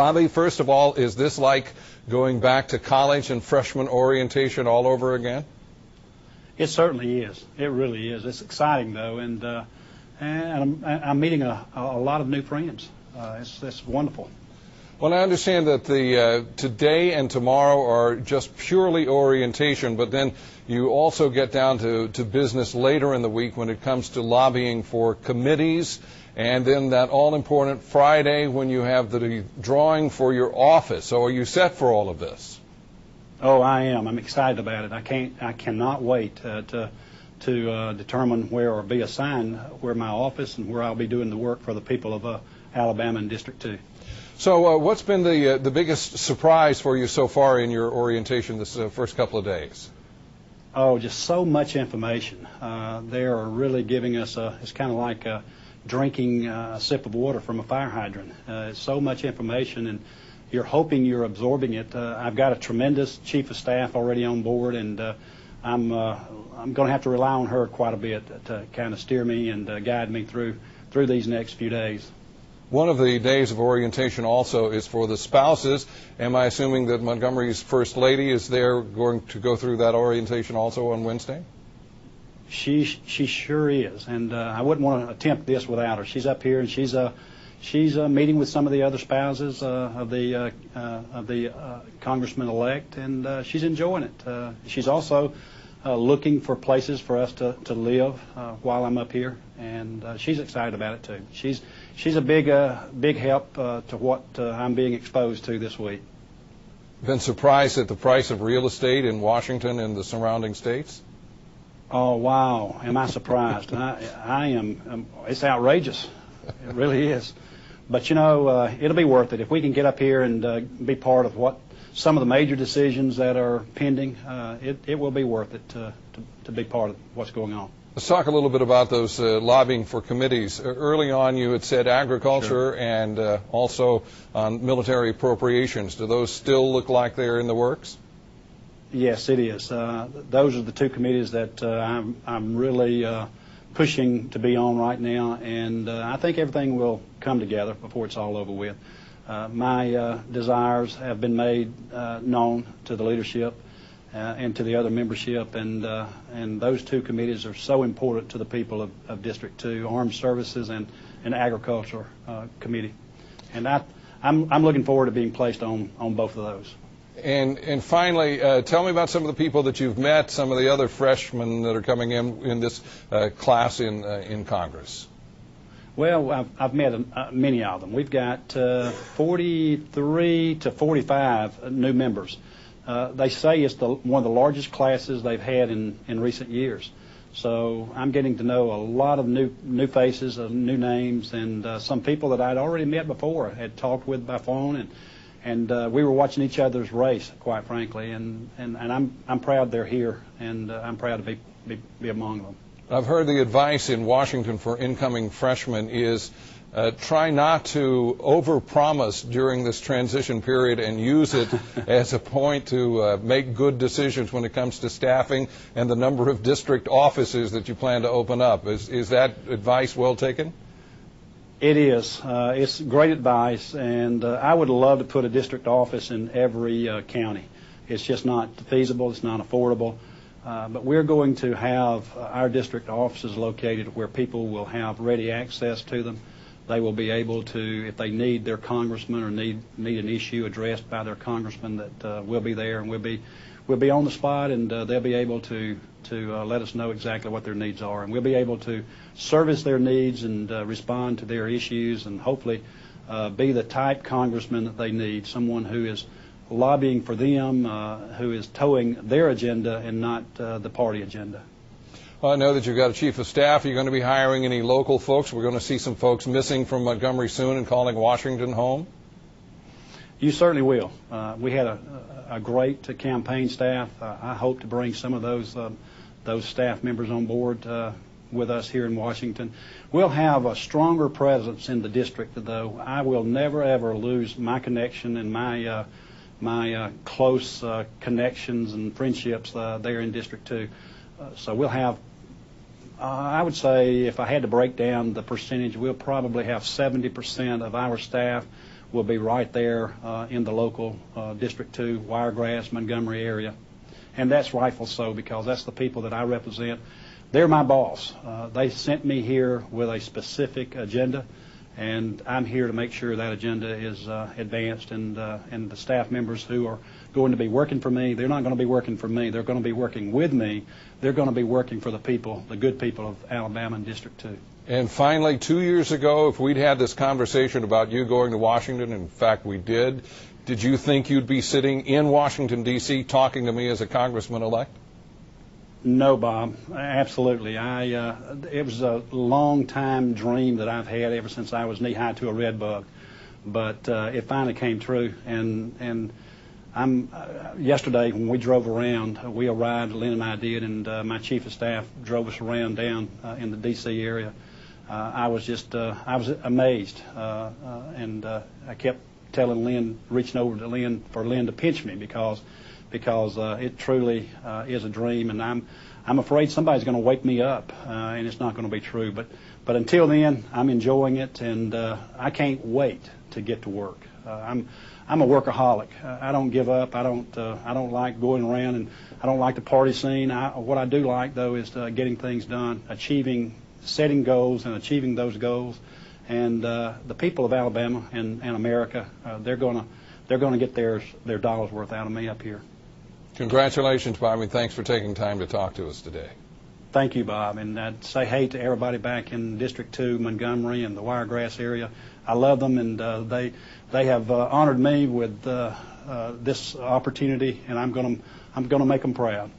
Bobby, first of all, is this like going back to college and freshman orientation all over again? It certainly is. It really is. It's exciting, though, and I'm meeting a lot of new friends. It's wonderful. Well, I understand that the today and tomorrow are just purely orientation, but then you also get down to business later in the week when it comes to lobbying for committees, and then that all-important Friday when you have the drawing for your office. So are you set for all of this? Oh, I am. I'm excited about it. I cannot wait to determine where or be assigned where my office and where I'll be doing the work for the people of Alabama and District 2. So what's been the biggest surprise for you so far in your orientation this first couple of days? Oh, just so much information. They are really giving us it's kind of like drinking a sip of water from a fire hydrant. It's so much information, and you're hoping you're absorbing it. I've got a tremendous chief of staff already on board, and I'm going to have to rely on her quite a bit to kind of steer me and guide me through these next few days. One of the days of orientation also is for the spouses. Am I assuming that Montgomery's First Lady is there going to go through that orientation also on Wednesday? She sure is, and I wouldn't want to attempt this without her. She's up here, and she's meeting with some of the other spouses of the Congressman-elect, and she's enjoying it. She's also looking for places for us to live while I'm up here, and she's excited about it too. She's a big help to what I'm being exposed to this week. Been surprised at the price of real estate in Washington and the surrounding states? Oh, wow. Am I surprised? I am. It's outrageous. It really is. But, you know, it'll be worth it. If we can get up here and be part of what some of the major decisions that are pending, it will be worth it to be part of what's going on. Let's talk a little bit about those lobbying for committees. Early on, you had said agriculture Sure. and also on military appropriations. Do those still look like they're in the works? Yes, it is. Those are the two committees that I'm really pushing to be on right now, and I think everything will come together before it's all over with. My desires have been made known to the leadership and to the other membership, and those two committees are so important to the people of District 2, Armed Services and Agriculture Committee. And I'm looking forward to being placed on both of those. And finally, tell me about some of the people that you've met, some of the other freshmen that are coming in this class in Congress. Well, I've met many of them. We've got 43 to 45 new members. They say it's one of the largest classes they've had in recent years. So I'm getting to know a lot of new faces, new names, and some people that I'd already met before, had talked with by phone, and we were watching each other's race, quite frankly, and I'm proud they're here, and I'm proud to be among them. I've heard the advice in Washington for incoming freshmen is try not to overpromise during this transition period and use it as a point to make good decisions when it comes to staffing and the number of district offices that you plan to open up. Is that advice well taken? It is. It's great advice, and I would love to put a district office in every county. It's just not feasible. It's not affordable. But we're going to have our district offices located where people will have ready access to them. They will be able to, if they need their congressman or need an issue addressed by their congressman, that we'll be there, and we'll be on the spot, and they'll be able to let us know exactly what their needs are, and we'll be able to service their needs and respond to their issues, and hopefully be the type congressman that they need, someone who is lobbying for them, who is towing their agenda and not the party agenda. Well, I know that you've got a chief of staff. Are you going to be hiring any local folks? We're going to see some folks missing from Montgomery soon and calling Washington home. You certainly will. We had a great campaign staff. I hope to bring some of those staff members on board with us here in Washington. We'll have a stronger presence in the district, though. I will never, ever lose my connection and my close connections and friendships there in District 2. So we'll have, I would say, if I had to break down the percentage, we'll probably have 70% of our staff will be right there in the local District 2, Wiregrass, Montgomery area. And that's rightful so, because that's the people that I represent. They're my boss. They sent me here with a specific agenda, and I'm here to make sure that agenda is advanced. And the staff members who are going to be working for me, they're not going to be working for me. They're going to be working with me. They're going to be working for the people, the good people of Alabama and District 2. And finally, 2 years ago, if we'd had this conversation about you going to Washington, in fact we did you think you'd be sitting in Washington, D.C. talking to me as a congressman-elect? No, Bob, absolutely. It was a long time dream that I've had ever since I was knee-high to a red bug, but it finally came true. And yesterday when we drove around, we arrived, Lynn and I did, and my chief of staff drove us around down in the D.C. area. I was amazed, and I kept telling Lynn, reaching over to Lynn for Lynn to pinch me, because it truly is a dream, and I'm afraid somebody's going to wake me up, and it's not going to be true. But until then, I'm enjoying it, and I can't wait to get to work. I'm a workaholic. I don't give up. I don't like going around, and I don't like the party scene. What I do like, though, is getting things done, setting goals and achieving those goals. And the people of Alabama and America, they're going to get their dollars worth out of me up here. Congratulations, Bobby. Thanks for taking time to talk to us today. Thank you, Bob. And I'd say hey to everybody back in District 2, Montgomery, and the Wiregrass area. I love them, and they have honored me with this opportunity, and I'm going to make them proud.